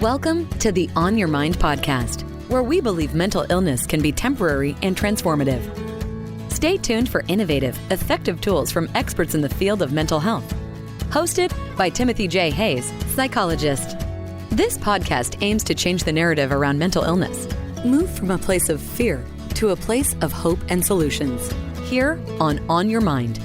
Welcome to the On Your Mind podcast, where we believe mental illness can be temporary and transformative. Stay tuned for innovative, effective tools from experts in the field of mental health. Hosted by Timothy J. Hayes, psychologist. This podcast aims to change the narrative around mental illness. Move from a place of fear to a place of hope and solutions. Here on Your Mind.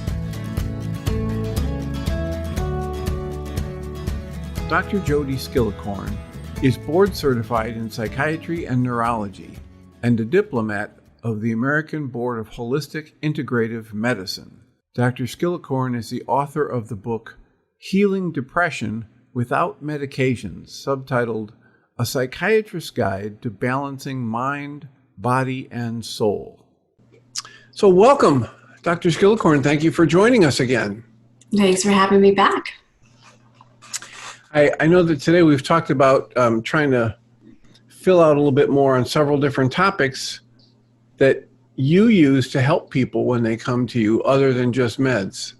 Dr. Jodie Skillicorn is board certified in Psychiatry and Neurology and a Diplomate of the American Board of Holistic Integrative Medicine. Dr. Skillicorn is the author of the book Healing Depression Without Medications, subtitled A Psychiatrist's Guide to Balancing Mind, Body, and Soul. So welcome, Dr. Skillicorn. Thank you for joining us again. Thanks for having me back. I know that today we've talked about trying to fill out a little bit more on several different topics that you use to help people when they come to you other than just meds.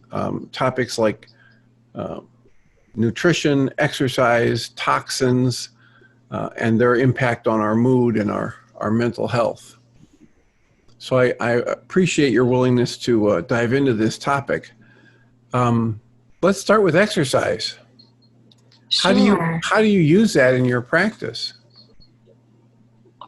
Topics like nutrition, exercise, toxins, and their impact on our mood and our mental health. So I appreciate your willingness to dive into this topic. Let's start with exercise. Sure. How do you use that in your practice?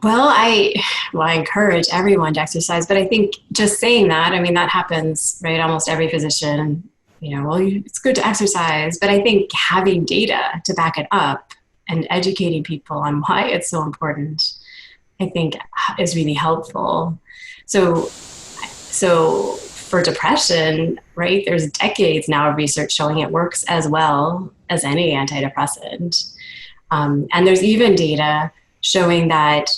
Well, I encourage everyone to exercise, but I think just saying that, that happens, right? Almost every physician, it's good to exercise, but I think having data to back it up and educating people on why it's so important, I think is really helpful. So for depression, right, there's decades now of research showing it works as well as any antidepressant. And there's even data showing that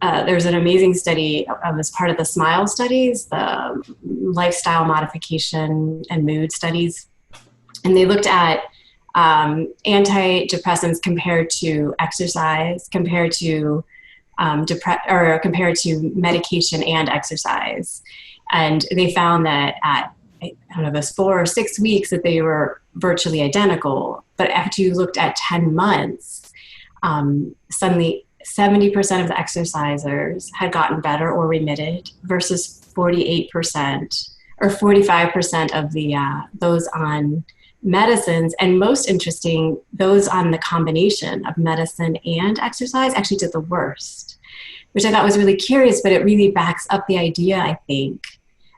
there's an amazing study as part of the SMILE studies, the lifestyle modification and mood studies. And they looked at antidepressants compared to exercise, compared to medication and exercise. And they found that at, it was 4 or 6 weeks that they were virtually identical. But after you looked at 10 months, suddenly 70% of the exercisers had gotten better or remitted versus 48% or 45% of the those on medicines. And most interesting, those on the combination of medicine and exercise actually did the worst, which I thought was really curious, but it really backs up the idea, I think,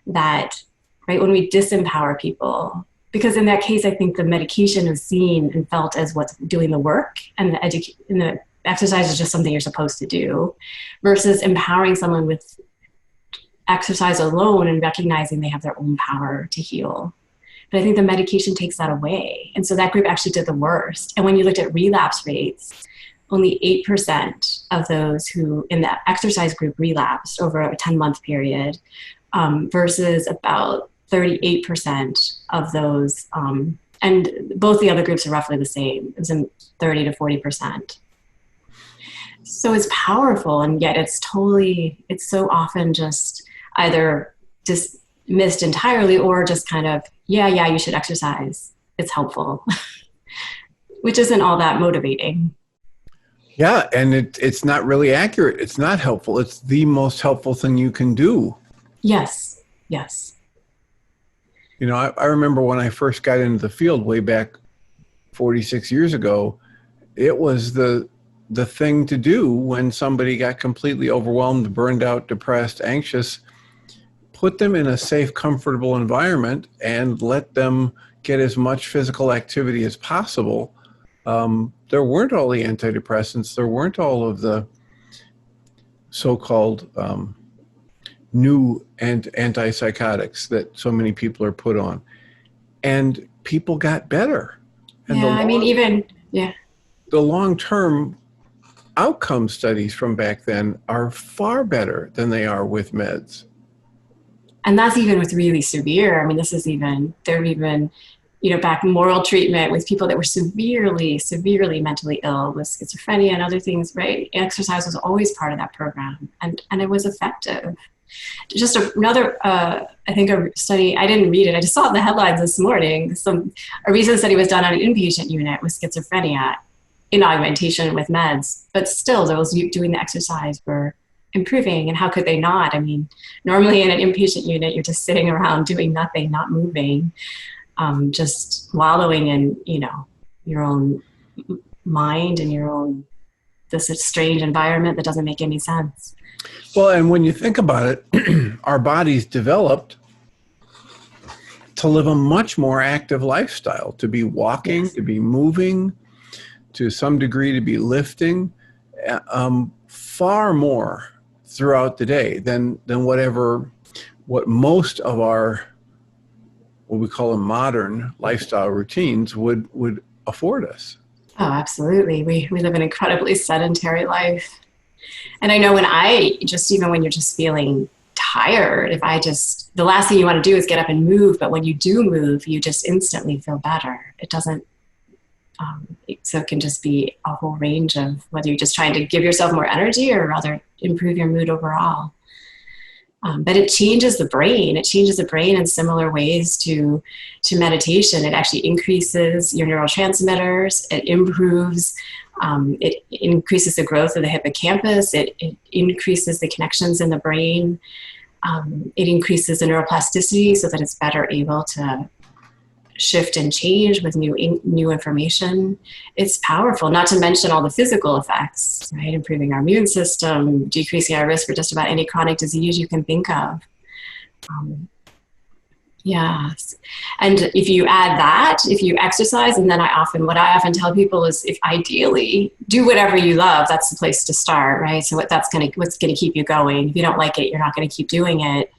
that right when we disempower people, because in that case, I think the medication is seen and felt as what's doing the work, and the exercise is just something you're supposed to do, versus empowering someone with exercise alone and recognizing they have their own power to heal. But I think the medication takes that away. And so that group actually did the worst. And when you looked at relapse rates, only 8% of those who in the exercise group relapsed over a 10-month period, versus about 38% of those. And both the other groups are roughly the same. It was in 30 to 40%. So it's powerful, and yet it's so often just either dismissed entirely or just kind of, yeah, you should exercise. It's helpful, which isn't all that motivating. Yeah, and it's not really accurate. It's not helpful. It's the most helpful thing you can do. Yes. I remember when I first got into the field way back 46 years ago, it was the thing to do when somebody got completely overwhelmed, burned out, depressed, anxious. Put them in a safe, comfortable environment and let them get as much physical activity as possible. There weren't all the antidepressants. There weren't all of the so-called new antipsychotics that so many people are put on. And people got better. And the long-term outcome studies from back then are far better than they are with meds. And that's even with really severe. There even back moral treatment with people that were severely mentally ill with schizophrenia and other things, right? Exercise was always part of that program, and it was effective. Just another, I think a study, I didn't read it, I just saw the headlines this morning. A recent study was done on an inpatient unit with schizophrenia, in augmentation with meds, but still those doing the exercise were improving. And how could they not? I mean, normally in an inpatient unit, you're just sitting around doing nothing, not moving, just wallowing in, your own mind and your own, this strange environment that doesn't make any sense. Well, and when you think about it, our bodies developed to live a much more active lifestyle, to be walking, yes, to be moving, to some degree to be lifting, far more throughout the day than what most of our, what we call modern lifestyle routines would afford us. Oh, absolutely. We live an incredibly sedentary life. And I know even when you're just feeling tired, the last thing you want to do is get up and move. But when you do move, you just instantly feel better. It doesn't, so it can just be a whole range of whether you're just trying to give yourself more energy or rather improve your mood overall. But it changes the brain. It changes the brain in similar ways to meditation. It actually increases your neurotransmitters. It improves, it increases the growth of the hippocampus. It increases the connections in the brain. It increases the neuroplasticity so that it's better able to shift and change with new information. It's powerful, not to mention all the physical effects, right? Improving our immune system, decreasing our risk for just about any chronic disease you can think of. Yes. And if you add that, if you exercise, and then what I often tell people is, if ideally do whatever you love, that's the place to start, right? So what's going to keep you going. If you don't like it, you're not going to keep doing it.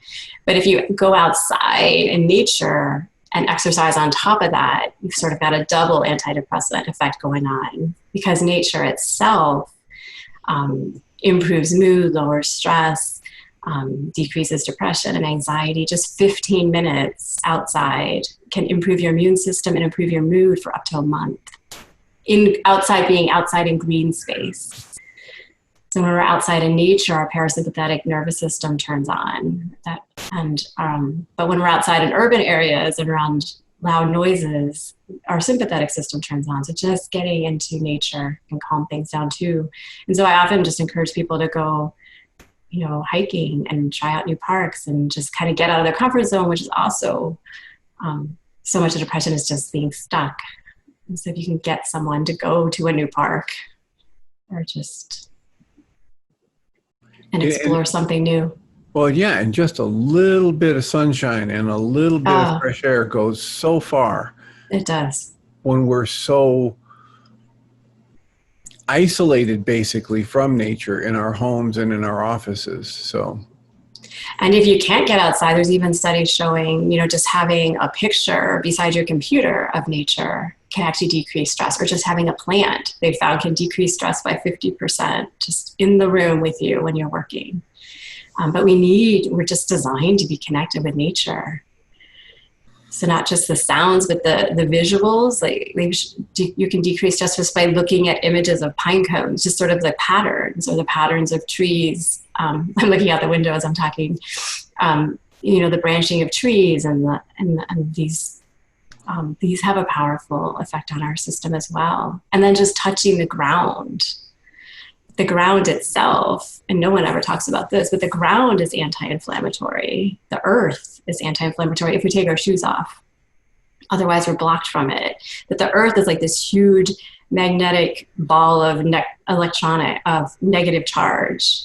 But if you go outside in nature and exercise on top of that, you've sort of got a double antidepressant effect going on, because nature itself improves mood, lowers stress, decreases depression and anxiety. Just 15 minutes outside can improve your immune system and improve your mood for up to a month. Being outside in green space. So when we're outside in nature, our parasympathetic nervous system turns on. But when we're outside in urban areas and around loud noises, our sympathetic system turns on. So just getting into nature can calm things down too. And so I often just encourage people to go, hiking and try out new parks and just kind of get out of their comfort zone, which is also so much of depression is just being stuck. And so if you can get someone to go to a new park or just and explore something new. Well, yeah, and just a little bit of sunshine and a little bit of fresh air goes so far. It does. When we're so isolated, basically, from nature in our homes and in our offices. So. And if you can't get outside, there's even studies showing, just having a picture beside your computer of nature can actually decrease stress, or just having a plant they found can decrease stress by 50% just in the room with you when you're working. But we're just designed to be connected with nature. So not just the sounds, but the visuals, you can decrease stress just by looking at images of pine cones, just sort of the patterns or the patterns of trees. I'm looking out the window as I'm talking, the branching of trees and these have a powerful effect on our system as well. And then just touching the ground itself, and no one ever talks about this, but the ground is anti-inflammatory. The earth is anti-inflammatory if we take our shoes off. Otherwise, we're blocked from it. But the earth is like this huge magnetic ball of negative charge.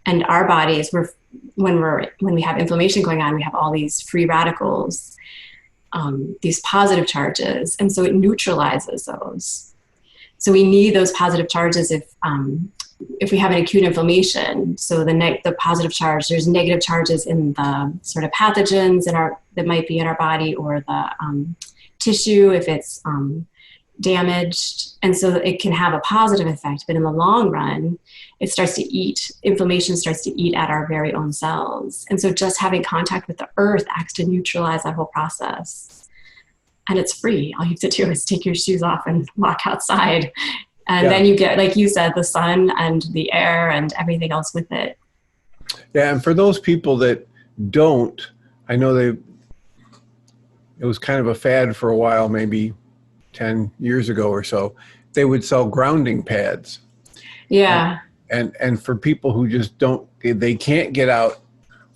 And our bodies, when we have inflammation going on, we have all these free radicals, these positive charges, and so it neutralizes those. So we need those positive charges if we have an acute inflammation. So the positive charge, there's negative charges in the sort of pathogens that might be in our body, or the tissue if it's damaged. And so it can have a positive effect, but in the long run, inflammation starts to eat at our very own cells. And so just having contact with the earth acts to neutralize that whole process. And it's free. All you have to do is take your shoes off and walk outside. And then you get, like you said, the sun and the air and everything else with it. Yeah, and for those people that don't, I know it was kind of a fad for a while, maybe 10 years ago or so, they would sell grounding pads. Yeah. And for people who just they can't get out,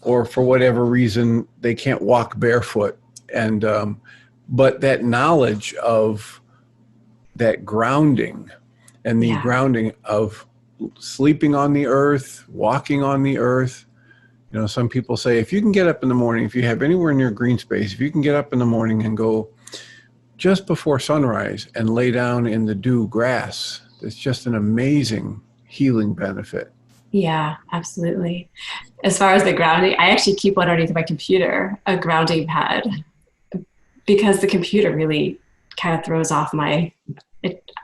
or for whatever reason, they can't walk barefoot. And, but that knowledge of that grounding and the grounding of sleeping on the earth, walking on the earth. You know, some people say, if you can get up in the morning, if you have anywhere near green space, if you can get up in the morning and go just before sunrise and lay down in the dew grass, it's just an amazing healing benefit. Yeah, absolutely. As far as the grounding, I actually keep one underneath my computer, a grounding pad, because the computer really kind of throws off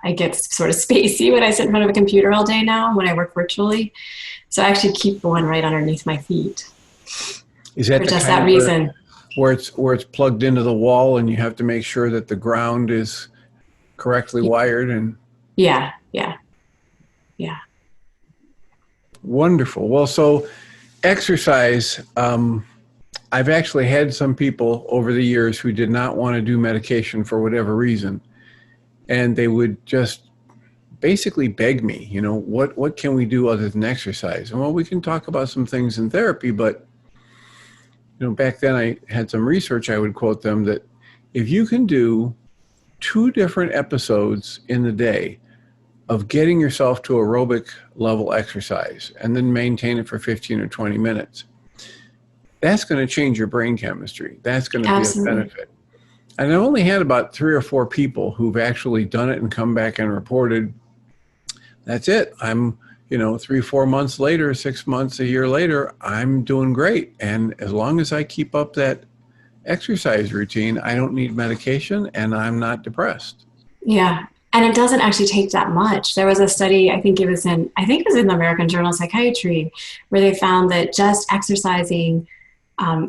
I get sort of spacey when I sit in front of a computer all day now when I work virtually. So I actually keep one right underneath my feet. Is that for just that reason? Where it's plugged into the wall and you have to make sure that the ground is correctly wired? And Yeah. Wonderful. Well, so exercise, I've actually had some people over the years who did not want to do medication for whatever reason. And they would just basically beg me, you know, what can we do other than exercise? And well, we can talk about some things in therapy, but, you know, back then I had some research, I would quote them, that if you can do 2 different episodes in the day of getting yourself to aerobic level exercise and then maintain it for 15 or 20 minutes, that's going to change your brain chemistry. That's going to be a benefit. And I've only had about 3 or 4 people who've actually done it and come back and reported, that's it. I'm, 3, 4 months later, 6 months, a year later, I'm doing great. And as long as I keep up that exercise routine, I don't need medication and I'm not depressed. Yeah. And it doesn't actually take that much. There was a study, I think it was in the American Journal of Psychiatry, where they found that just exercising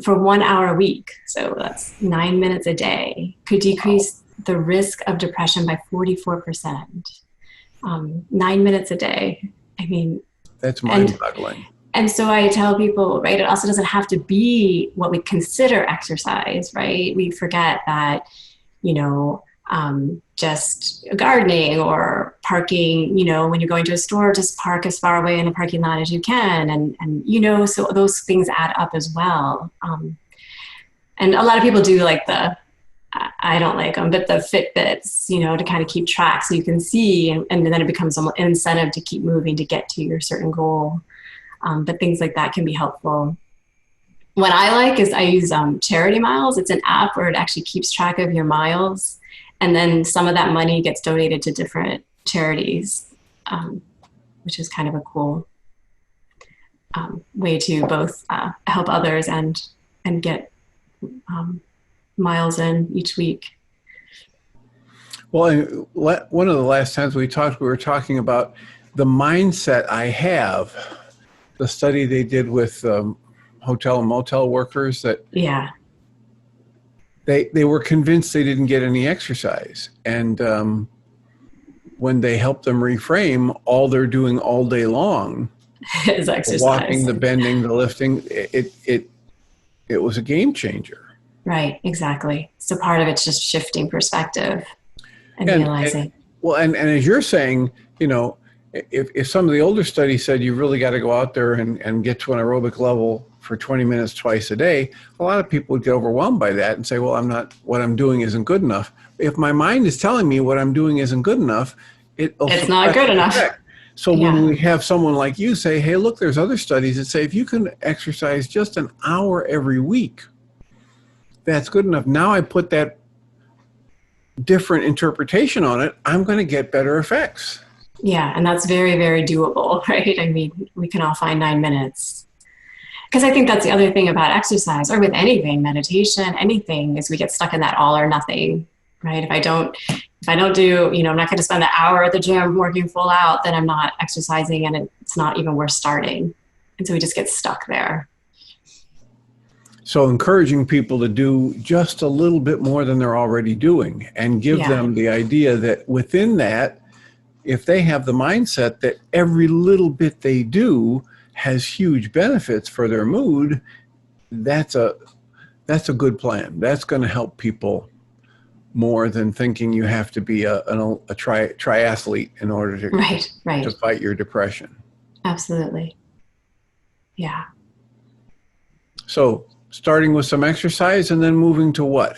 for 1 hour a week, so that's 9 minutes a day, could decrease the risk of depression by 44%. 9 minutes a day. I mean, that's mind-boggling. And so I tell people, right, it also doesn't have to be what we consider exercise, right? We forget that, just gardening or parking, when you're going to a store, just park as far away in the parking lot as you can. And so those things add up as well. And a lot of people do like I don't like them, but the Fitbits, to kind of keep track so you can see, and then it becomes an incentive to keep moving to get to your certain goal. But things like that can be helpful. What I like is I use Charity Miles. It's an app where it actually keeps track of your miles. And then some of that money gets donated to different charities, which is kind of a cool way to both help others and get miles in each week. Well, one of the last times we were talking about the mindset I have, the study they did with hotel and motel workers that they were convinced they didn't get any exercise. And when they helped them reframe, all they're doing all day long is exercise. The walking, the bending, the lifting, it was a game changer. Right, exactly. So part of it's just shifting perspective and realizing. And as you're saying, if some of the older studies said you really got to go out there and get to an aerobic level for 20 minutes twice a day, a lot of people would get overwhelmed by that and say, well, what I'm doing isn't good enough. If my mind is telling me what I'm doing isn't good enough, it's not good enough. So when we have someone like you say, hey, look, there's other studies that say if you can exercise just an hour every week, that's good enough. Now I put that different interpretation on it, I'm going to get better effects. Yeah, and that's very, very doable, right? I mean, we can all find 9 minutes. Because I think that's the other thing about exercise, or with anything, meditation, anything, is we get stuck in that all or nothing, right? If I don't do, I'm not going to spend an hour at the gym working full out, then I'm not exercising and it's not even worth starting. And so we just get stuck there. So encouraging people to do just a little bit more than they're already doing and give them the idea that within that, if they have the mindset that every little bit they do has huge benefits for their mood, that's a good plan. That's going to help people more than thinking you have to be a triathlete in order to fight your depression. Absolutely. Yeah. So starting with some exercise and then moving to what?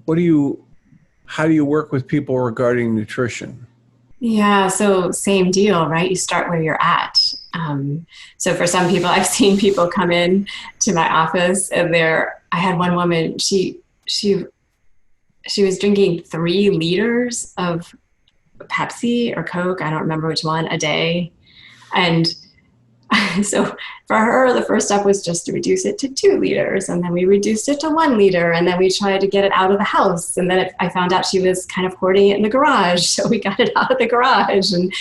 How do you work with people regarding nutrition? Yeah, so same deal, right? You start where you're at. So for some people, I've seen people come in to my office and I had one woman, she was drinking 3 liters of Pepsi or Coke, I don't remember which one, a day. And so for her, the first step was just to reduce it to 2 liters. And then we reduced it to 1 liter. And then we tried to get it out of the house. And then I found out she was kind of hoarding it in the garage. So we got it out of the garage. And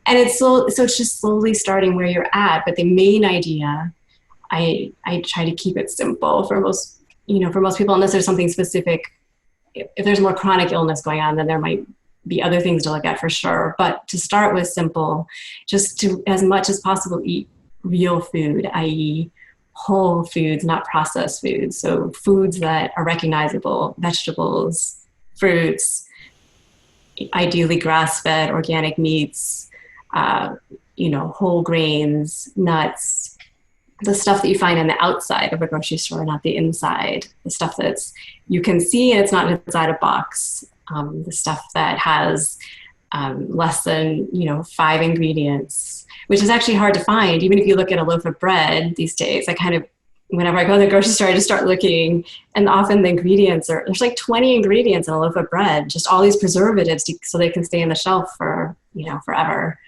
it's so it's just slowly starting where you're at. But the main idea, I try to keep it simple for most people, unless there's something specific. If there's more chronic illness going on, then there might be other things to look at for sure. But to start with simple, just to, as much as possible, eat real food, i.e. whole foods, not processed foods. So foods that are recognizable, vegetables, fruits, ideally grass-fed, organic meats, whole grains, nuts, the stuff that you find on the outside of a grocery store, not the inside, the stuff you can see and it's not inside a box. The stuff that has less than 5 ingredients, which is actually hard to find. Even if you look at a loaf of bread these days, whenever I go to the grocery store, I just start looking, and often the ingredients there's like 20 ingredients in a loaf of bread, just all these preservatives so they can stay on the shelf for forever.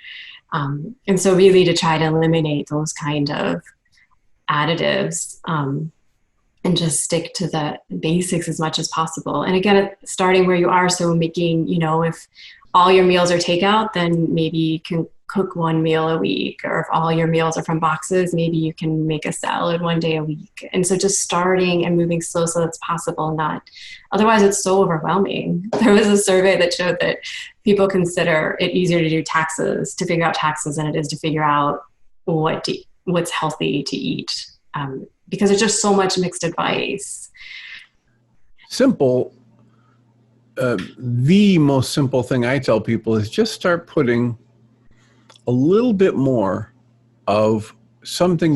And so really to try to eliminate those kind of additives. And just stick to the basics as much as possible. And again, starting where you are, so making, if all your meals are takeout, then maybe you can cook 1 meal a week, or if all your meals are from boxes, maybe you can make a salad 1 day a week. And so just starting and moving slow so that's possible, otherwise it's so overwhelming. There was a survey that showed that people consider it easier to figure out taxes than it is to figure out what's healthy to eat. Because there's just so much mixed advice. Simple. The most simple thing I tell people is just start putting a little bit more of something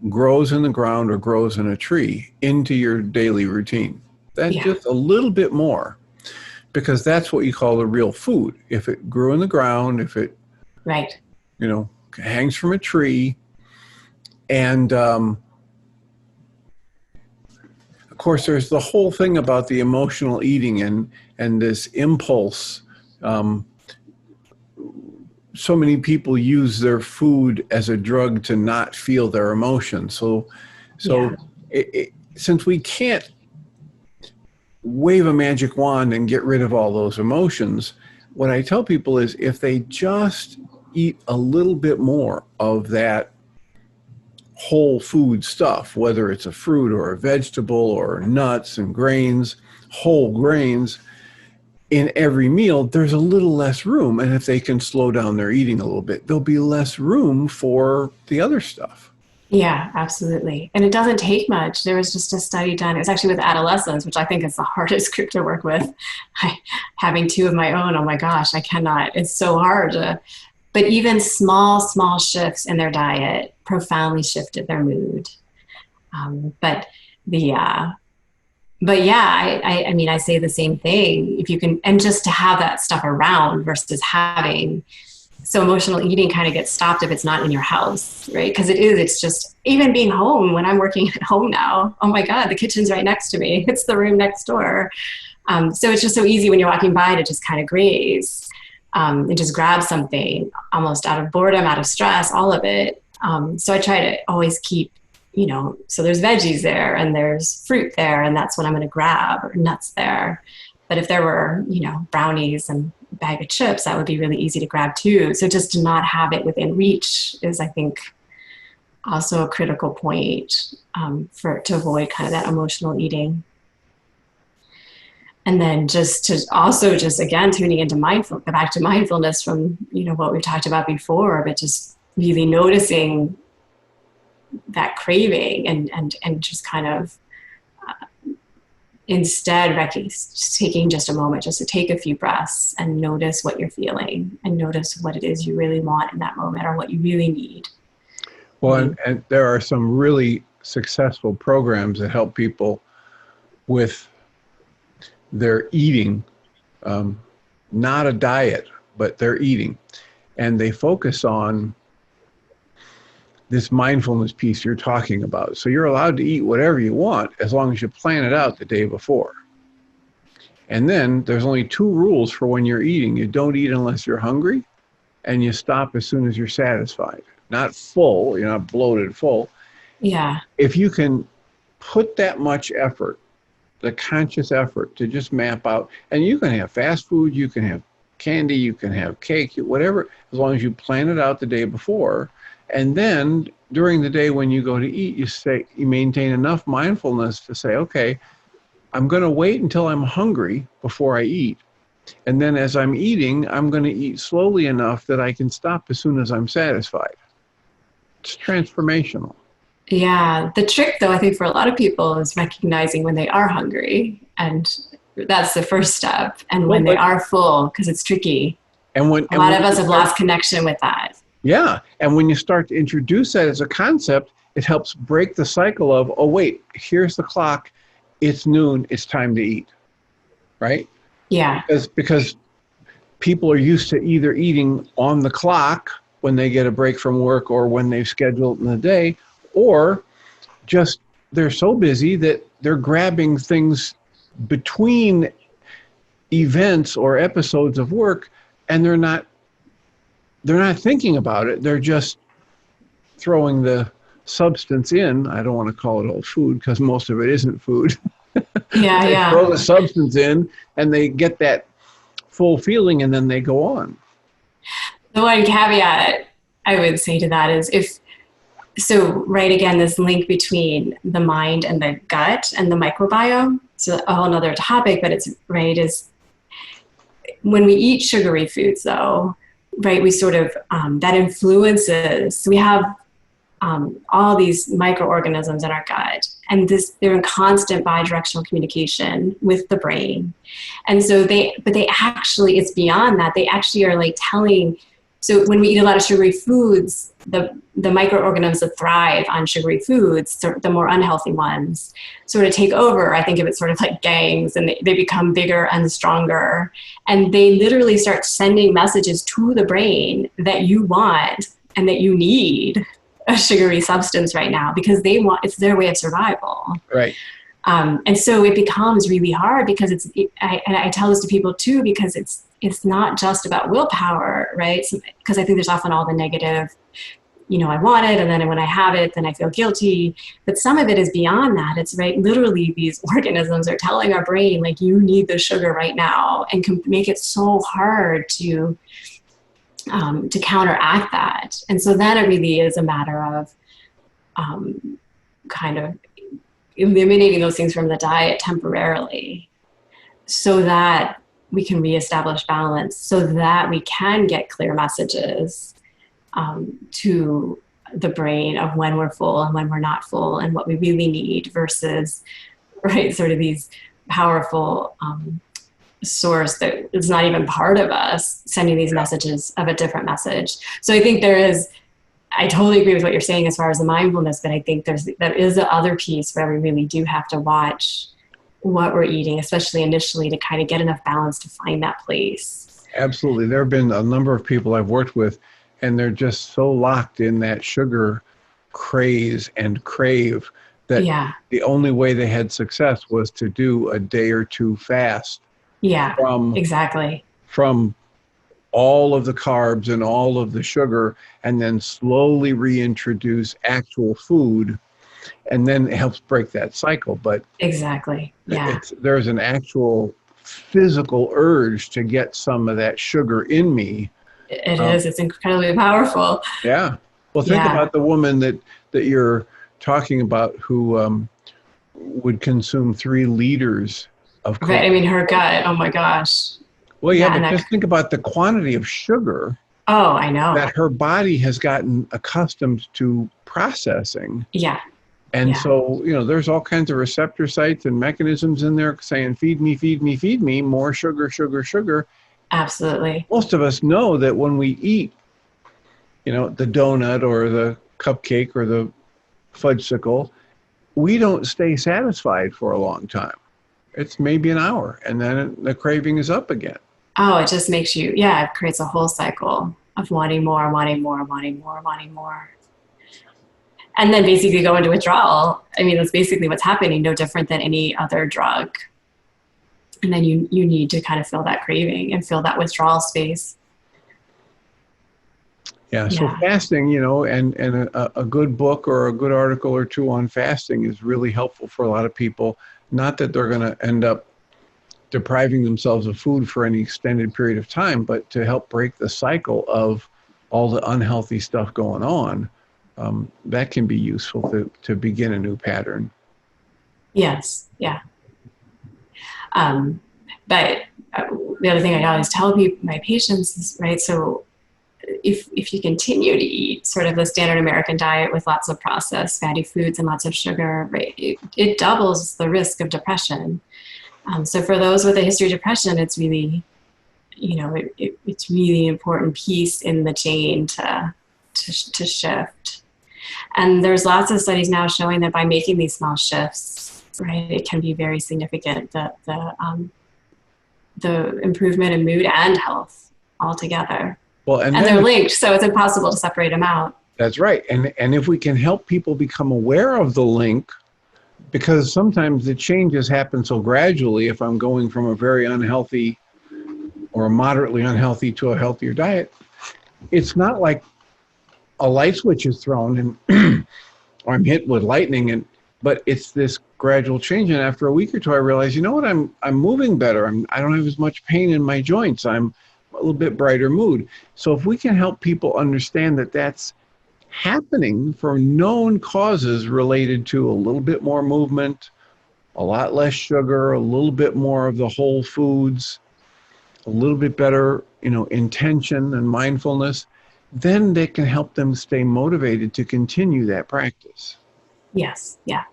grows in the ground or grows in a tree into your daily routine. Just a little bit more, because that's what you call the real food. If it grew in the ground, if it hangs from a tree, and of course, there's the whole thing about the emotional eating and this impulse. So many people use their food as a drug to not feel their emotions. Since we can't wave a magic wand and get rid of all those emotions, what I tell people is if they just eat a little bit more of that whole food stuff, whether it's a fruit or a vegetable or nuts and grains, whole grains, in every meal, there's a little less room. And if they can slow down their eating a little bit, there'll be less room for the other stuff. Yeah, absolutely. And it doesn't take much. There was just a study done. It was actually with adolescents, which I think is the hardest group to work with. Having 2 of my own, oh my gosh, I cannot. It's so hard. But even small shifts in their diet profoundly shifted their mood. I say the same thing. If you can, and just to have that stuff around versus having, so emotional eating kind of gets stopped if it's not in your house, right? Because it's just, even being home, when I'm working at home now, oh my God, the kitchen's right next to me. It's the room next door. So it's just so easy when you're walking by to just kind of graze. And just grab something almost out of boredom, out of stress, all of it. So I try to always keep, so there's veggies there and there's fruit there, and that's what I'm going to grab, or nuts there. But if there were, brownies and a bag of chips, that would be really easy to grab too. So just to not have it within reach is, I think, also a critical point to avoid kind of that emotional eating. And then again, tuning into back to mindfulness from, what we talked about before, but just really noticing that craving and just kind of instead just taking just a moment just to take a few breaths and notice what you're feeling and notice what it is you really want in that moment or what you really need. Well, and there are some really successful programs that help people with their eating, not a diet, but their eating. And they focus on this mindfulness piece you're talking about. So you're allowed to eat whatever you want as long as you plan it out the day before. And then there's only 2 rules for when you're eating. You don't eat unless you're hungry, and you stop as soon as you're satisfied. Not full, you're not bloated full. Yeah. If you can put that much effort, the conscious effort to just map out, and you can have fast food, you can have candy, you can have cake, whatever, as long as you plan it out the day before. And then during the day when you go to eat, you maintain enough mindfulness to say, okay, I'm going to wait until I'm hungry before I eat. And then as I'm eating, I'm going to eat slowly enough that I can stop as soon as I'm satisfied. It's transformational. Yeah. The trick, though, I think for a lot of people is recognizing when they are hungry. And that's the first step. And when they are full, because it's tricky. And a lot of us have lost connection with that. Yeah. And when you start to introduce that as a concept, it helps break the cycle of, oh, wait, here's the clock. It's noon. It's time to eat. Right? Yeah. Because people are used to either eating on the clock when they get a break from work or when they've scheduled in the day, or just they're so busy that they're grabbing things between events or episodes of work, and they're not thinking about it. They're just throwing the substance in. I don't want to call it all food because most of it isn't food. Yeah, they throw the substance in and they get that full feeling and then they go on. The one caveat I would say to that is again, this link between the mind and the gut and the microbiome. So a whole nother topic, but is when we eat sugary foods though, right, we sort of, that influences, we have all these microorganisms in our gut, and they're in constant bidirectional communication with the brain. And so it's beyond that. They actually are like telling, so when we eat a lot of sugary foods, the microorganisms that thrive on sugary foods, the more unhealthy ones, sort of take over. I think of it sort of like gangs, and they become bigger and stronger. And they literally start sending messages to the brain that you want and that you need a sugary substance right now because it's their way of survival. Right. And so it becomes really hard because I tell this to people too, because it's not just about willpower, right? Because I think there's often all the negative, I want it, and then when I have it, then I feel guilty. But some of it is beyond that. It's right, literally these organisms are telling our brain, like, you need the sugar right now, and can make it so hard to counteract that. And so then it really is a matter of kind of eliminating those things from the diet temporarily so that we can reestablish balance, so that we can get clear messages to the brain of when we're full and when we're not full and what we really need versus, right, sort of these powerful source that is not even part of us sending these messages of a different message. So I think I totally agree with what you're saying as far as the mindfulness, but I think there is the other piece where we really do have to watch what we're eating, especially initially, to kind of get enough balance to find that place. Absolutely. There have been a number of people I've worked with, and they're just so locked in that sugar craze and crave that the only way they had success was to do a day or two fast. Yeah, exactly. From all of the carbs and all of the sugar, and then slowly reintroduce actual food, and then it helps break that cycle. But exactly, there's an actual physical urge to get some of that sugar in me. It is. It's incredibly powerful. Yeah. Well, think about the woman that you're talking about who would consume 3 liters of coffee. Right. I mean, her gut. Oh my gosh. Well, but just think about the quantity of sugar. Oh, I know. That her body has gotten accustomed to processing. Yeah. And so, there's all kinds of receptor sites and mechanisms in there saying, feed me, feed me, feed me, more sugar, sugar, sugar. Absolutely. Most of us know that when we eat, the donut or the cupcake or the fudgesicle, we don't stay satisfied for a long time. It's maybe an hour, and then the craving is up again. Oh, it just makes you, it creates a whole cycle of wanting more, wanting more, wanting more, wanting more. And then basically go into withdrawal. I mean, that's basically what's happening, no different than any other drug. And then you need to kind of feel that craving and feel that withdrawal space. Yeah, so fasting, and a good book or a good article or two on fasting is really helpful for a lot of people. Not that they're going to end up depriving themselves of food for any extended period of time, but to help break the cycle of all the unhealthy stuff going on. That can be useful to begin a new pattern. Yes, yeah. But the other thing I always tell my patients is, right, so if you continue to eat sort of the standard American diet with lots of processed fatty foods and lots of sugar, right, it doubles the risk of depression. So for those with a history of depression, it's really, it's really an important piece in the chain to shift. And there's lots of studies now showing that by making these small shifts, right, it can be very significant, the improvement in mood and health altogether. Well, and they're linked, so it's impossible to separate them out. That's right. And if we can help people become aware of the link, because sometimes the changes happen so gradually, if I'm going from a very unhealthy or a moderately unhealthy to a healthier diet, it's not like a light switch is thrown and or I'm hit with lightning, but it's this gradual change. And after a week or two, I realize, I'm moving better. I don't have as much pain in my joints. I'm a little bit brighter mood. So if we can help people understand that that's happening for known causes related to a little bit more movement, a lot less sugar, a little bit more of the whole foods, a little bit better, intention and mindfulness, then they can help them stay motivated to continue that practice. Yes, yeah.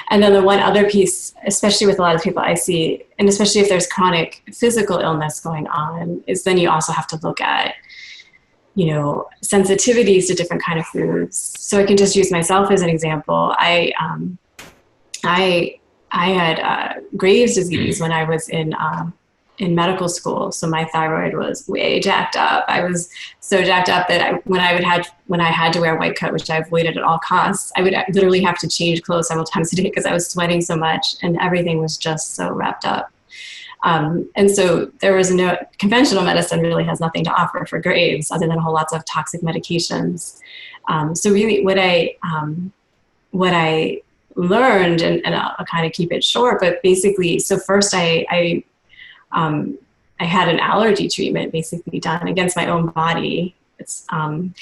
And then the one other piece, especially with a lot of people I see, and especially if there's chronic physical illness going on, is then you also have to look at, sensitivities to different kind of foods. So I can just use myself as an example. I had Graves' disease when I was in medical school. So my thyroid was way jacked up. I was so jacked up that when I had to wear a white coat, which I avoided at all costs, I would literally have to change clothes several times a day because I was sweating so much and everything was just so wrapped up. And so there was no conventional medicine really has nothing to offer for Graves other than a whole lots of toxic medications. So really what I learned, and I'll kind of keep it short, but basically, so first I had an allergy treatment basically done against my own body. And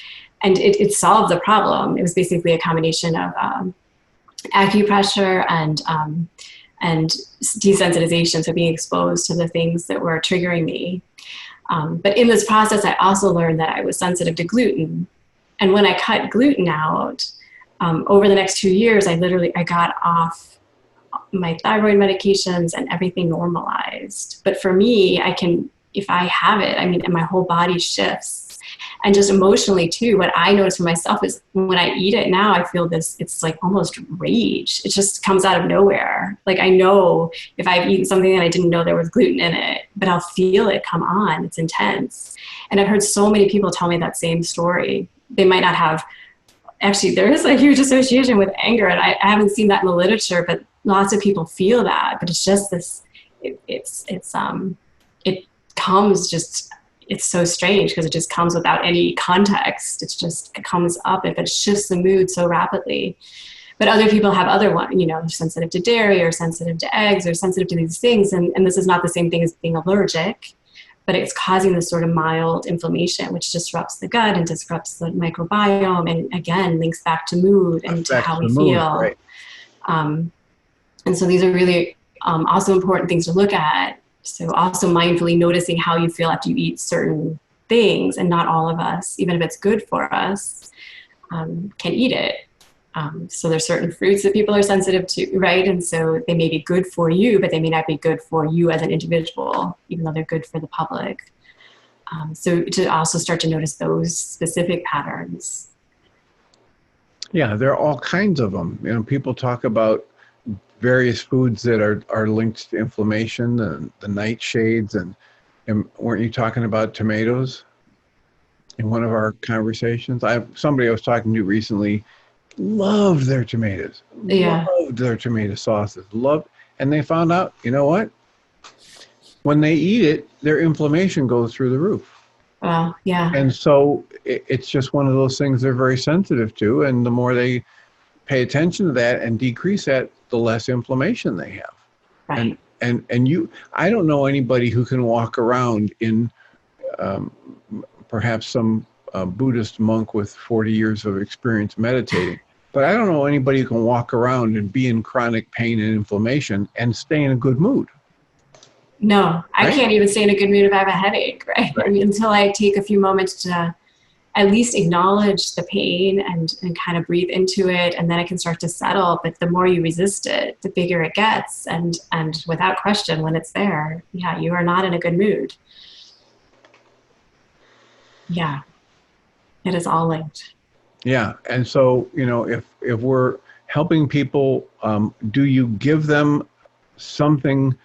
it solved the problem. It was basically a combination of acupressure and desensitization, so being exposed to the things that were triggering me. But in this process, I also learned that I was sensitive to gluten. And when I cut gluten out, over the next 2 years, I got off my thyroid medications and everything normalized. But for me, if I have it, and my whole body shifts. And just emotionally too, what I notice for myself is when I eat it now, I feel it's like almost rage. It just comes out of nowhere. Like I know if I've eaten something that I didn't know there was gluten in it, but I'll feel it come on. It's intense. And I've heard so many people tell me that same story. They might not have, actually there is a huge association with anger, and I haven't seen that in the literature, but lots of people feel that. But it's just this, it comes just, it's so strange because it just comes without any context. It comes up if it shifts the mood so rapidly. But other people have other ones, they're sensitive to dairy or sensitive to eggs or sensitive to these things. And this is not the same thing as being allergic, but it's causing this sort of mild inflammation, which disrupts the gut and disrupts the microbiome. And again, links back to mood and to how we feel. Right. And so these are really also important things to look at. So also mindfully noticing how you feel after you eat certain things, and not all of us, even if it's good for us, can eat it. So there's certain fruits that people are sensitive to, right? And so they may be good for you, but they may not be good for you as an individual, even though they're good for the public. So to also start to notice those specific patterns. Yeah, there are all kinds of them. You know, people talk about various foods that are linked to inflammation, the nightshades, and weren't you talking about tomatoes in one of our conversations? Somebody I was talking to recently loved their tomatoes, loved their tomato sauces, and they found out, you know what? When they eat it, their inflammation goes through the roof. Well, yeah. And so it's just one of those things they're very sensitive to. And the more they pay attention to that and decrease that, the less inflammation they have. Right. And I don't know anybody who can walk around in perhaps some Buddhist monk with 40 years of experience meditating, but I don't know anybody who can walk around and be in chronic pain and inflammation and stay in a good mood. No, I can't even stay in a good mood if I have a headache, right? I mean, until I take a few moments to at least acknowledge the pain and kind of breathe into it, and then it can start to settle. But the more you resist it, the bigger it gets. And without question, when it's there, yeah, you are not in a good mood. Yeah, it is all linked. Yeah, and so, you know, if we're helping people, do you give them something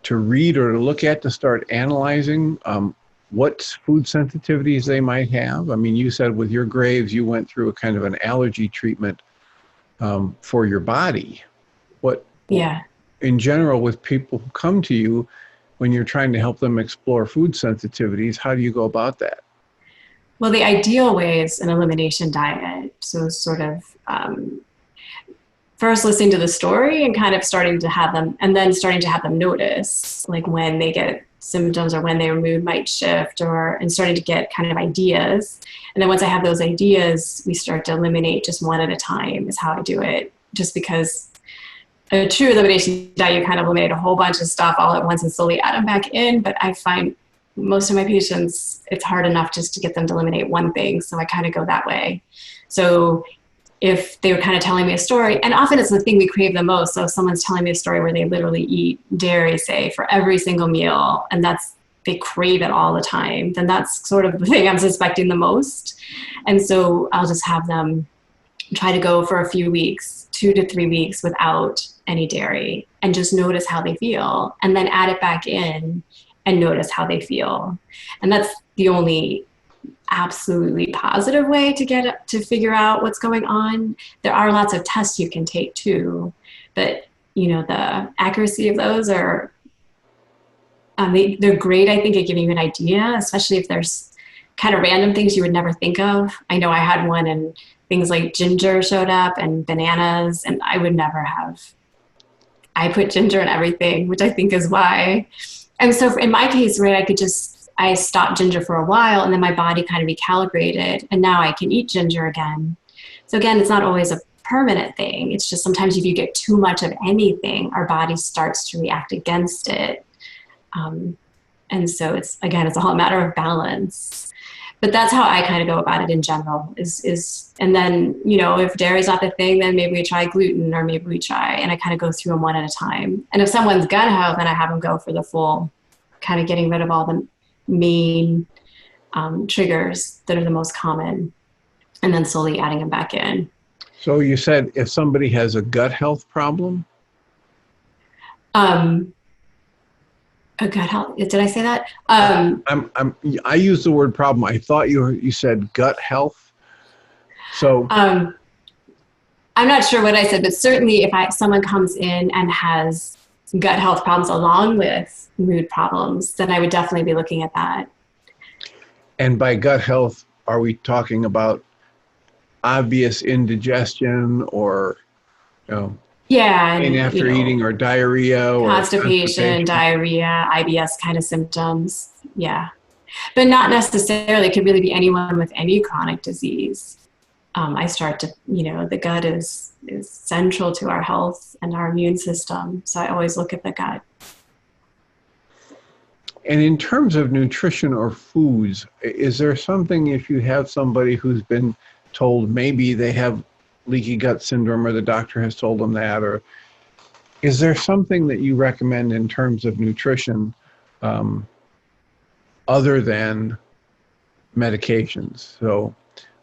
to read or to look at to start analyzing what food sensitivities they might have? I mean, you said with your Graves, you went through a kind of an allergy treatment for your body. In general, with people who come to you, when you're trying to help them explore food sensitivities, how do you go about that? Well, the ideal way is an elimination diet. So sort of first listening to the story and kind of starting to have them notice, like when they get symptoms or when their mood might shift, and starting to get kind of ideas. And then once I have those ideas, we start to eliminate just one at a time is how I do it. Just because a true elimination diet, you kind of eliminate a whole bunch of stuff all at once and slowly add them back in. But I find most of my patients, it's hard enough just to get them to eliminate one thing. So I kind of go that way. So if they were kind of telling me a story, and often it's the thing we crave the most. So if someone's telling me a story where they literally eat dairy, say, for every single meal, and they crave it all the time, then that's sort of the thing I'm suspecting the most. And so I'll just have them try to go for a few weeks, 2 to 3 weeks without any dairy, and just notice how they feel, and then add it back in and notice how they feel. And that's the only absolutely positive way to figure out what's going on. There are lots of tests you can take too, but you know, the accuracy of those are they're great, I think, at giving you an idea, especially if there's kind of random things you would never think of. I know I had one and things like ginger showed up and bananas, and I would never have. I put ginger in everything, which I think is why. And so in my case, right, I stopped ginger for a while, and then my body kind of recalibrated, and now I can eat ginger again. So again, it's not always a permanent thing. It's just sometimes if you get too much of anything, our body starts to react against it. And so it's all a matter of balance. But that's how I kind of go about it in general and then, you know, if dairy's not the thing, then maybe we try gluten, or maybe we try, and I kind of go through them one at a time. And if someone's gut health, then I have them go for the full, kind of getting rid of all the main triggers that are the most common, and then slowly adding them back in. So you said if somebody has a gut health problem? A gut health, did I say that? I use the word problem. I thought you said gut health. So I'm not sure what I said, but certainly if someone comes in and has gut health problems along with mood problems, then I would definitely be looking at that. And by gut health, are we talking about obvious indigestion, or, you know, pain after eating, or diarrhea, or constipation, diarrhea, IBS kind of symptoms? Yeah, but not necessarily. It could really be anyone with any chronic disease. I start to, you know, the gut is central to our health and our immune system. So I always look at the gut. And in terms of nutrition or foods, is there something, if you have somebody who's been told maybe they have leaky gut syndrome, or the doctor has told them that, or is there something that you recommend in terms of nutrition other than medications? So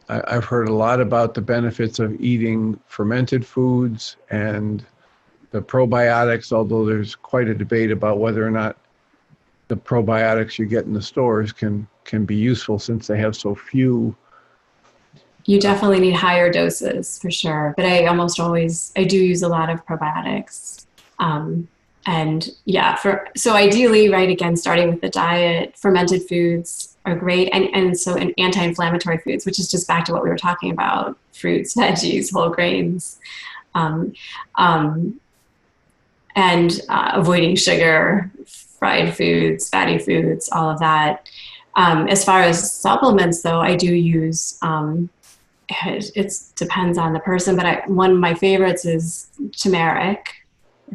I've heard a lot about the benefits of eating fermented foods and the probiotics, although there's quite a debate about whether or not the probiotics you get in the stores can be useful since they have so few. You definitely need higher doses for sure. But I do use a lot of probiotics. And yeah, so ideally, right, again, starting with the diet, fermented foods are great. And so anti-inflammatory foods, which is just back to what we were talking about, fruits, veggies, whole grains, and avoiding sugar, fried foods, fatty foods, all of that. As far as supplements, though, I do use, it depends on the person, but one of my favorites is turmeric,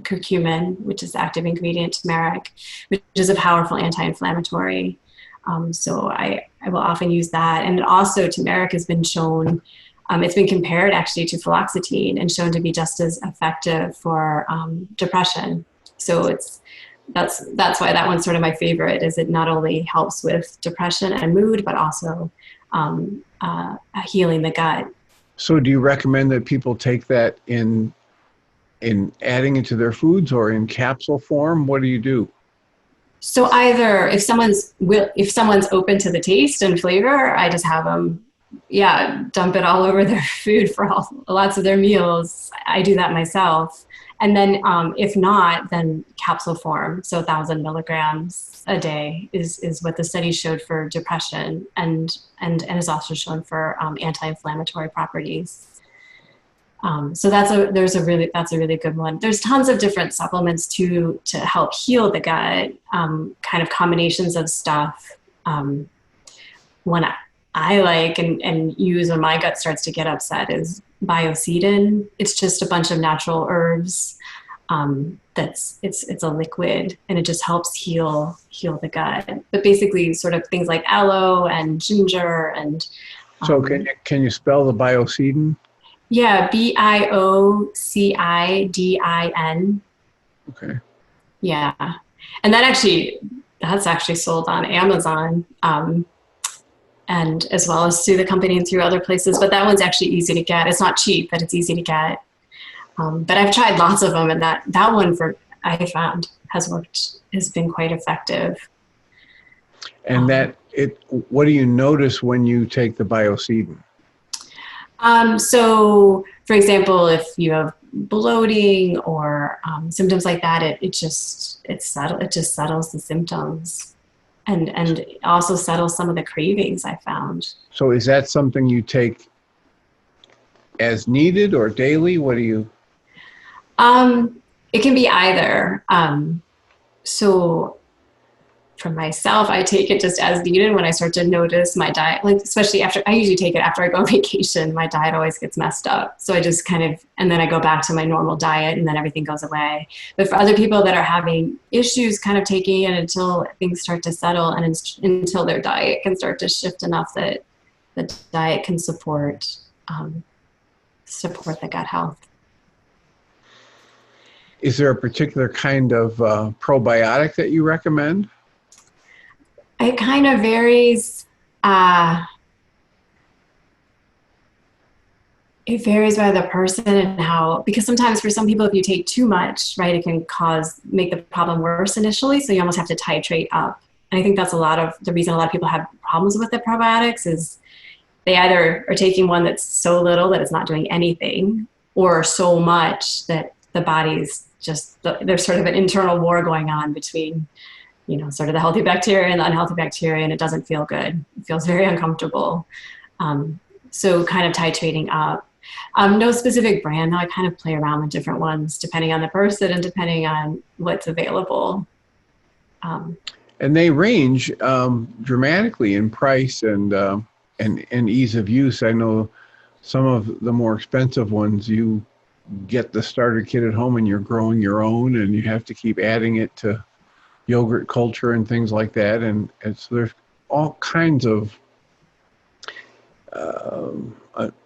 curcumin, which is the active ingredient turmeric, which is a powerful anti-inflammatory. So I will often use that. And also turmeric has been shown, it's been compared actually to fluoxetine and shown to be just as effective for depression. So that's why that one's sort of my favorite, is it not only helps with depression and mood, but also healing the gut. So do you recommend that people take that in adding into their foods or in capsule form? What do you do? So either if someone's open to the taste and flavor, I just have them, dump it all over their food for lots of their meals. I do that myself. And then if not, then capsule form. So 1,000 milligrams a day is what the study showed for depression and is also shown for anti-inflammatory properties. So that's a really good one. There's tons of different supplements to help heal the gut, kind of combinations of stuff. One I like and use when my gut starts to get upset is Biocidin. It's just a bunch of natural herbs. It's a liquid and it just helps heal the gut. But basically sort of things like aloe and ginger and. So can you spell the Biocidin? Yeah, Biocidin. Okay. Yeah. And that's actually sold on Amazon, and as well as through the company and through other places. But that one's actually easy to get. It's not cheap, but it's easy to get. But I've tried lots of them, and that one I found has been quite effective. And what do you notice when you take the Biocidin? So, for example, if you have bloating or symptoms like that, it just settles the symptoms, and also settles some of the cravings I found. So, is that something you take as needed or daily? What do you? It can be either. So. For myself, I take it just as needed when I start to notice my diet, like especially I usually take it after I go on vacation. My diet always gets messed up. So I just and then I go back to my normal diet and then everything goes away. But for other people that are having issues kind of taking it until things start to settle and until their diet can start to shift enough that the diet can support the gut health. Is there a particular kind of probiotic that you recommend? It kind of varies. It varies by the person and because sometimes for some people, if you take too much, right, it can make the problem worse initially. So you almost have to titrate up. And I think that's a lot of the reason a lot of people have problems with the probiotics is they either are taking one that's so little that it's not doing anything, or so much that the body's there's sort of an internal war going on between sort of the healthy bacteria and the unhealthy bacteria, and it doesn't feel good. It feels very uncomfortable. So kind of titrating up. No specific brand, though. I kind of play around with different ones depending on the person and depending on what's available. And they range dramatically in price and ease of use. I know some of the more expensive ones, you get the starter kit at home and you're growing your own, and you have to keep adding it to yogurt culture and things like that, and so there's all kinds of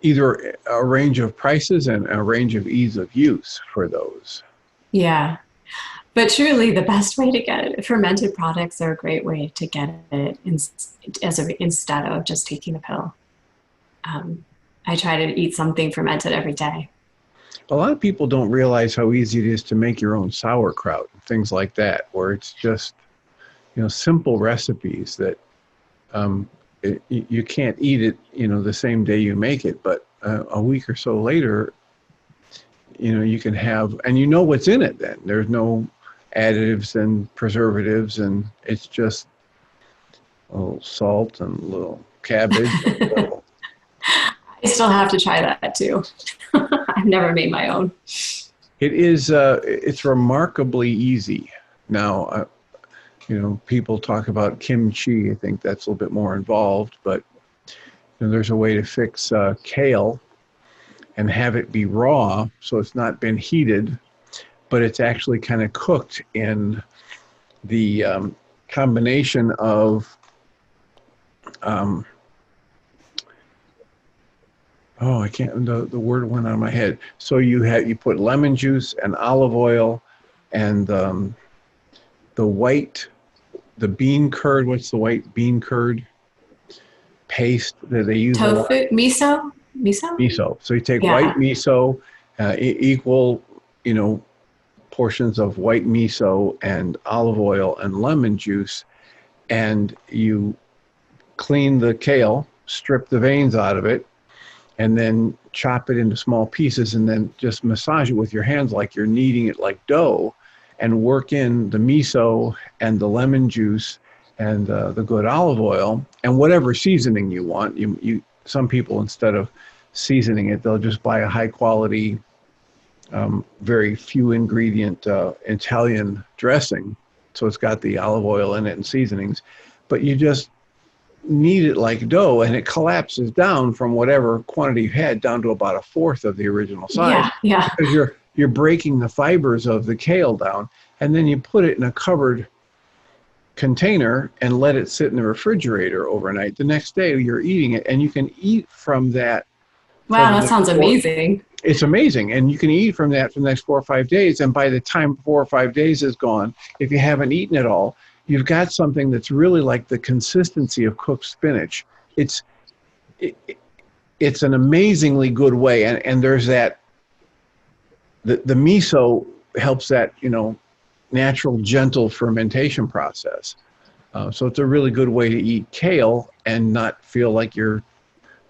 either a range of prices and a range of ease of use for those. Yeah. But truly, the best way to get it, fermented products are a great way to get it instead of just taking a pill. I try to eat something fermented every day. A lot of people don't realize how easy it is to make your own sauerkraut, things like that, where it's just, simple recipes that you can't eat it, the same day you make it, but a week or so later, you can have, and what's in it then. There's no additives and preservatives, and it's just a little salt and a little cabbage. I still have to try that too. I've never made my own. It is, it's remarkably easy. Now, people talk about kimchi. I think that's a little bit more involved, but there's a way to fix kale and have it be raw, so it's not been heated, but it's actually kind of cooked in the combination of I can't, the word went out of my head. So you put lemon juice and olive oil and the bean curd. What's the white bean curd paste that they use? Tofu, miso. Miso. So you take white miso, equal, portions of white miso and olive oil and lemon juice, and you clean the kale, strip the veins out of it, and then chop it into small pieces, and then just massage it with your hands like you're kneading it like dough, and work in the miso and the lemon juice and the good olive oil and whatever seasoning you want. Some people, instead of seasoning it, they'll just buy a high quality, very few ingredient Italian dressing. So it's got the olive oil in it and seasonings, but you just knead it like dough, and it collapses down from whatever quantity you had down to about a fourth of the original size. Yeah. Because you're breaking the fibers of the kale down, and then you put it in a covered container and let it sit in the refrigerator overnight. The next day you're eating it, and you can eat from that. Wow, that sounds amazing. It's amazing. And you can eat from that for the next 4 or 5 days. And by the time 4 or 5 days is gone, if you haven't eaten it all, you've got something that's really like the consistency of cooked spinach. It's an amazingly good way. And there's that, the miso helps that, natural, gentle fermentation process. So it's a really good way to eat kale and not feel like you're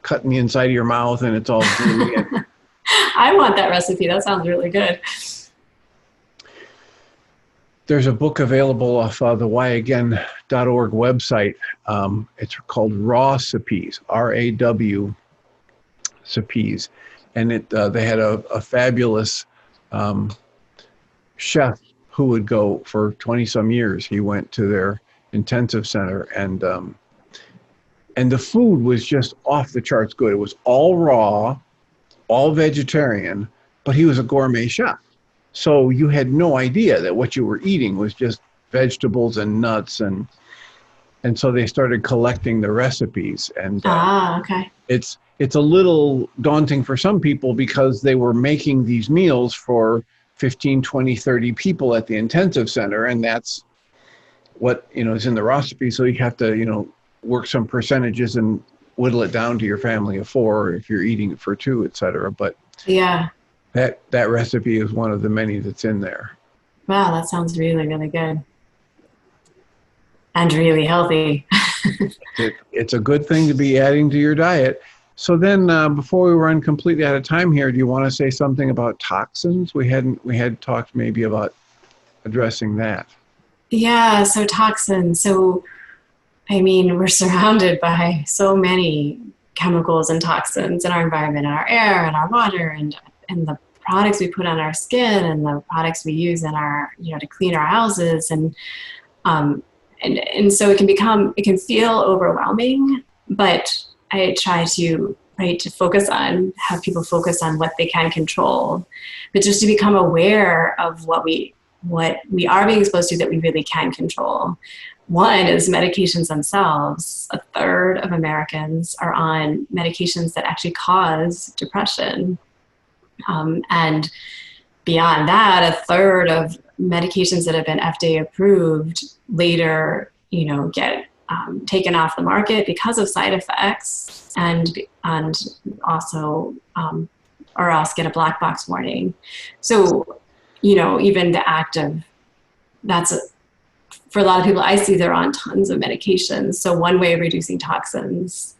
cutting the inside of your mouth and it's all gooey. I want that recipe. That sounds really good. There's a book available off the whyagain.org website. It's called Raw Recipes, R-A-W Recipes. And they had a fabulous chef who would go for 20-some years. He went to their intensive center, and the food was just off the charts good. It was all raw, all vegetarian, but he was a gourmet chef. So you had no idea that what you were eating was just vegetables and nuts, and so they started collecting the recipes. And okay. It's a little daunting for some people because they were making these meals for 15, 20, 30 people at the intensive center, and that's what is in the recipe. So you have to work some percentages and whittle it down to your family of 4 if you're eating it for 2, etc. But yeah, that recipe is one of the many that's in there. Wow, that sounds really, really good. And really healthy. It's a good thing to be adding to your diet. So then before we run completely out of time here, do you want to say something about toxins? We had talked maybe about addressing that. Yeah, so toxins. So, we're surrounded by so many chemicals and toxins in our environment, in our air, and our water, and the products we put on our skin, and the products we use in our, to clean our houses, and so it can feel overwhelming, but I try to have people focus on what they can control, but just to become aware of what we are being exposed to that we really can control. One is medications themselves. A third of Americans are on medications that actually cause depression. And beyond that, a third of medications that have been FDA approved later, get taken off the market because of side effects, and also or else get a black box warning. So, even the act of for a lot of people I see, they're on tons of medications. So one way of reducing toxins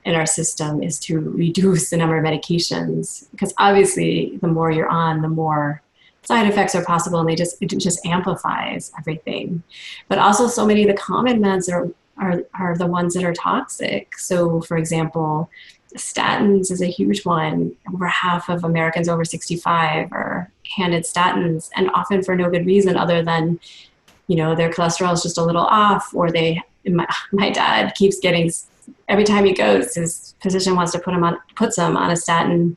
in our system is to reduce the number of medications, because obviously the more you're on, the more side effects are possible, and it just amplifies everything. But also, so many of the common meds are the ones that are toxic. So, for example, statins is a huge one. Over half of Americans over 65 are handed statins, and often for no good reason other than, their cholesterol is just a little off, or my dad keeps getting, every time he goes, his physician wants to puts him on a statin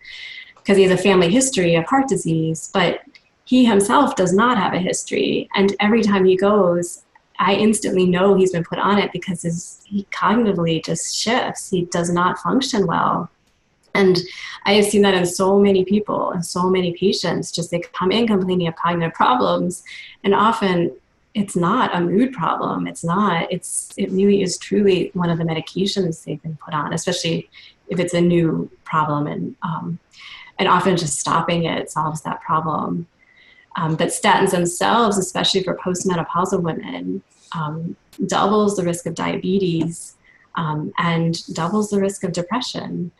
because he has a family history of heart disease, but he himself does not have a history. And every time he goes, I instantly know he's been put on it because he cognitively just shifts. He does not function well. And I have seen that in so many people and so many patients. Just they come in complaining of cognitive problems, and often it's not a mood problem. It really is truly one of the medications they've been put on, especially if it's a new problem, and often just stopping it solves that problem. But statins themselves, especially for postmenopausal women, doubles the risk of diabetes, and doubles the risk of depression.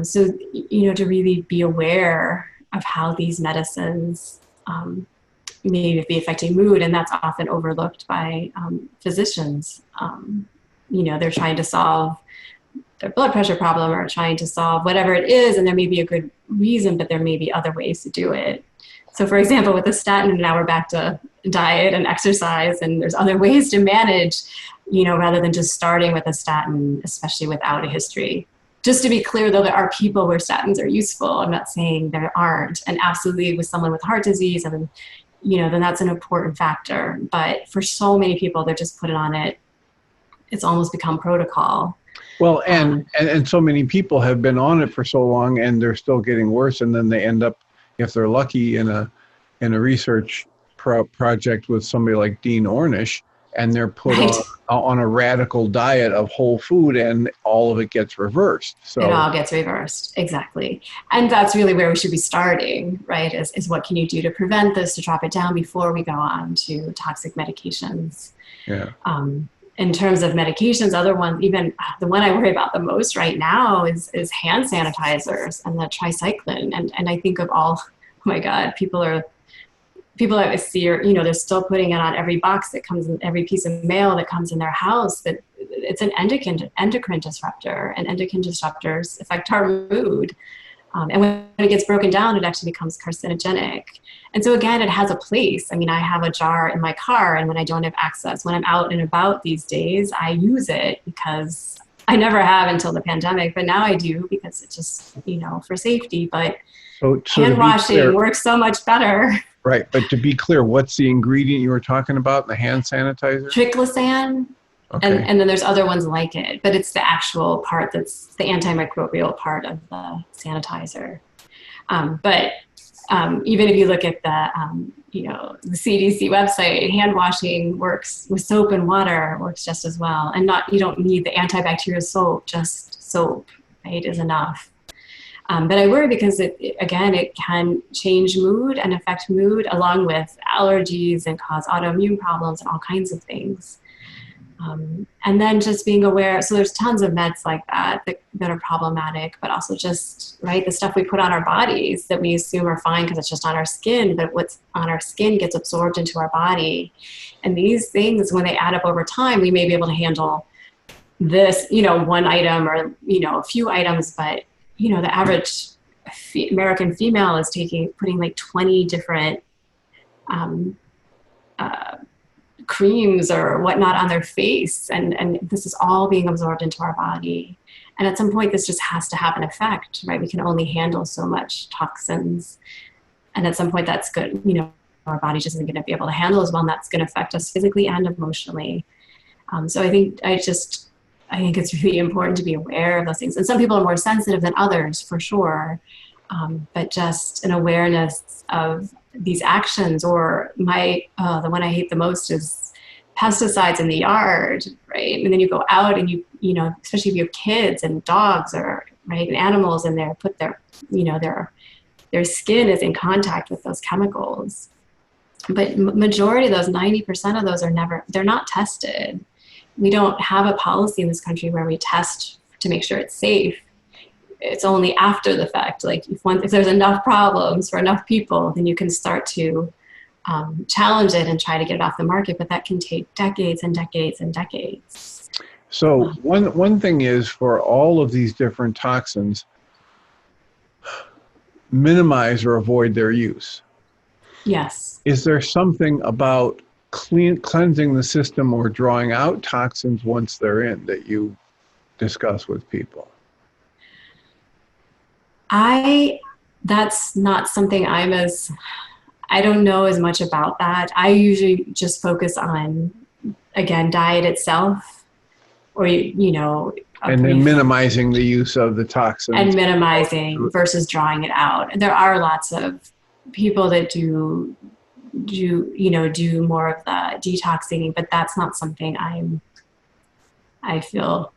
So, to really be aware of how these medicines may be affecting mood, and that's often overlooked by physicians. They're trying to solve their blood pressure problem or trying to solve whatever it is, and there may be a good reason, but there may be other ways to do it. So, for example, with the statin, now we're back to diet and exercise, and there's other ways to manage, rather than just starting with a statin, especially without a history. Just to be clear, though, there are people where statins are useful. I'm not saying there aren't. And absolutely with someone with heart disease, and then that's an important factor. But for so many people, they're just put it on it. It's almost become protocol. Well, and so many people have been on it for so long, and they're still getting worse, and then they end up, if they're lucky, in a research project with somebody like Dean Ornish, and they're put on a radical diet of whole food, and all of it gets reversed. So it all gets reversed, exactly. And that's really where we should be starting, right? Is what can you do to prevent this, to drop it down before we go on to toxic medications? Yeah. In terms of medications, other ones, even the one I worry about the most right now is hand sanitizers and the tricycline. And I think of oh my God, people that I see are, they're still putting it on every box that comes in, every piece of mail that comes in their house, that it's an endocrine disruptor, and endocrine disruptors affect our mood. And when it gets broken down, it actually becomes carcinogenic. And so again, it has a place. I mean, I have a jar in my car, and when I don't have access, when I'm out and about these days, I use it because I never have until the pandemic, but now I do because it's just, for safety. But so hand washing works so much better. Right. But to be clear, what's the ingredient you were talking about in the hand sanitizer? Triclosan. Okay. And then there's other ones like it, but it's the actual part that's the antimicrobial part of the sanitizer. But even if you look at the CDC website, hand washing works with soap and water, works just as well. And you don't need the antibacterial soap, just soap, right, is enough. But I worry because it can change mood and affect mood, along with allergies, and cause autoimmune problems and all kinds of things. And then just being aware, so there's tons of meds like that are problematic, but also just, right, the stuff we put on our bodies that we assume are fine because it's just on our skin, but what's on our skin gets absorbed into our body. And these things, when they add up over time, we may be able to handle this, one item or, a few items, but, the average American female is putting like 20 different creams or whatnot on their face, and this is all being absorbed into our body. And at some point, this just has to have an effect, right? We can only handle so much toxins, and at some point, that's good. Our body just isn't going to be able to handle as well, and that's going to affect us physically and emotionally. So I think I think it's really important to be aware of those things. And some people are more sensitive than others, for sure. But just an awareness of these actions, or the one I hate the most is pesticides in the yard, right? And then you go out and you know, especially if you have kids and dogs or, right, and animals, and their skin is in contact with those chemicals. But majority of those, 90% of those they're not tested. We don't have a policy in this country where we test to make sure it's safe. It's only after the fact. Like if there's enough problems for enough people, then you can start to challenge it and try to get it off the market. But that can take decades and decades and decades. So one thing is, for all of these different toxins, minimize or avoid their use. Yes. Is there something about cleansing the system or drawing out toxins once they're in that you discuss with people? That's not something I don't know as much about that. I usually just focus on, again, diet itself, or, and then minimizing the use of the toxins. And minimizing versus drawing it out. And there are lots of people that do more of the detoxing, but that's not something I feel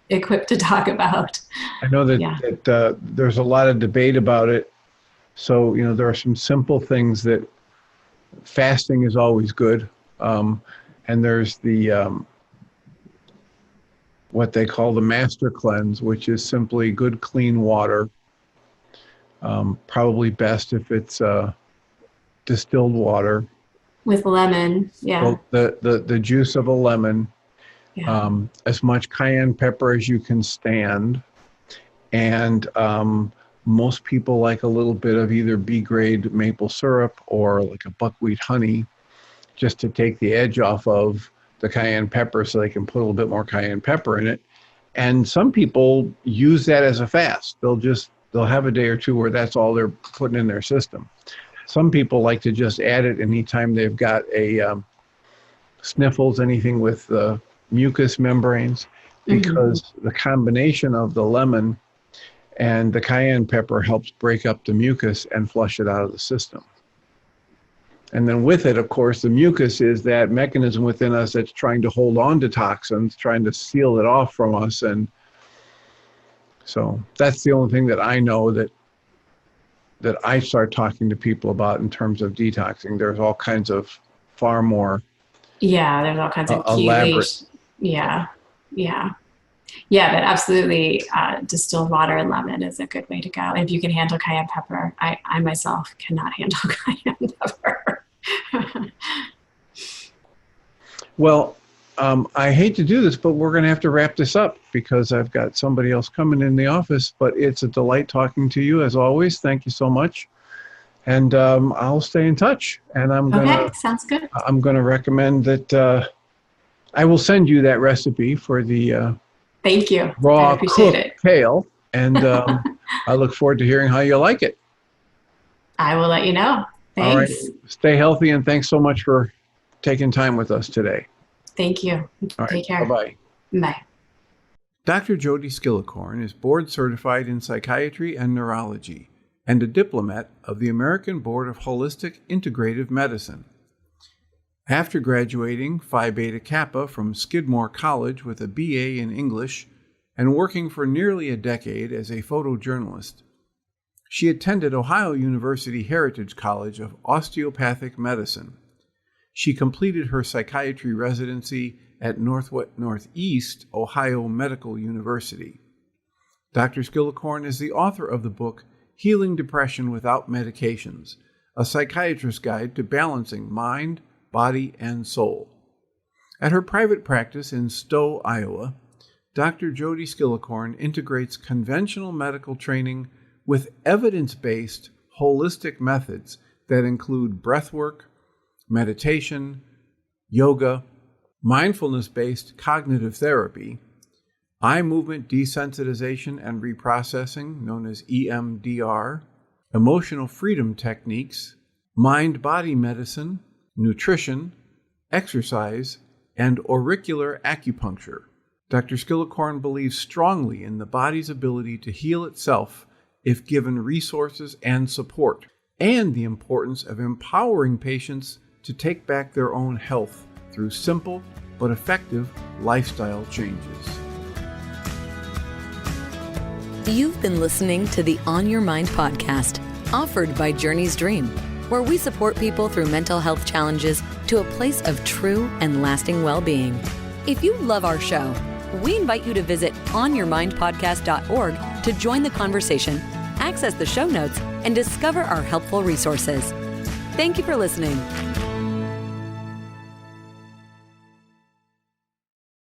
equipped to talk about. I know that there's a lot of debate about it. So, there are some simple things that fasting is always good. And there's the what they call the master cleanse, which is simply good, clean water. Probably best if it's distilled water. With lemon, yeah. So the juice of a lemon, as much cayenne pepper as you can stand. And most people like a little bit of either B-grade maple syrup or like a buckwheat honey, just to take the edge off of the cayenne pepper so they can put a little bit more cayenne pepper in it. And some people use that as a fast. They'll have a day or two where that's all they're putting in their system. Some people like to just add it anytime they've got a sniffles, anything with mucous membranes, because the combination of the lemon and the cayenne pepper helps break up the mucus and flush it out of the system. And then with it, of course, the mucus is that mechanism within us that's trying to hold on to toxins, trying to seal it off from us. And so that's the only thing that I know that I start talking to people about in terms of detoxing. There's all kinds of far more there's all kinds of elaborate. But absolutely, distilled water and lemon is a good way to go. And if you can handle cayenne pepper, I myself cannot handle cayenne pepper. Well, I hate to do this, but we're going to have to wrap this up because I've got somebody else coming in the office. But it's a delight talking to you, as always. Thank you so much. And I'll stay in touch. And Sounds good. I'm going to recommend that I will send you that recipe for the thank you. Raw cooked kale. And I look forward to hearing how you like it. I will let you know. Thanks. All right. Stay healthy, and thanks so much for taking time with us today. Thank you. All right. Take care. Bye-bye. Bye. Dr. Jodie Skillicorn is board certified in Psychiatry and Neurology and a Diplomate of the American Board of Holistic Integrative Medicine. After graduating Phi Beta Kappa from Skidmore College with a BA in English and working for nearly a decade as a photojournalist, she attended Ohio University Heritage College of Osteopathic Medicine. She completed her psychiatry residency at Northeast Ohio Medical University. Dr. Skillicorn is the author of the book Healing Depression Without Medications, a psychiatrist's guide to balancing mind, body, and soul. At her private practice in Stowe, Iowa, Dr. Jodie Skillicorn integrates conventional medical training with evidence-based holistic methods that include breathwork, meditation, yoga, mindfulness-based cognitive therapy, eye movement desensitization and reprocessing, known as EMDR, emotional freedom techniques, mind-body medicine, nutrition, exercise, and auricular acupuncture. Dr. Skillicorn believes strongly in the body's ability to heal itself if given resources and support, and the importance of empowering patients to take back their own health through simple but effective lifestyle changes. You've been listening to the On Your Mind podcast, offered by Journey's Dream, where we support people through mental health challenges to a place of true and lasting well-being. If you love our show, we invite you to visit onyourmindpodcast.org to join the conversation, access the show notes, and discover our helpful resources. Thank you for listening.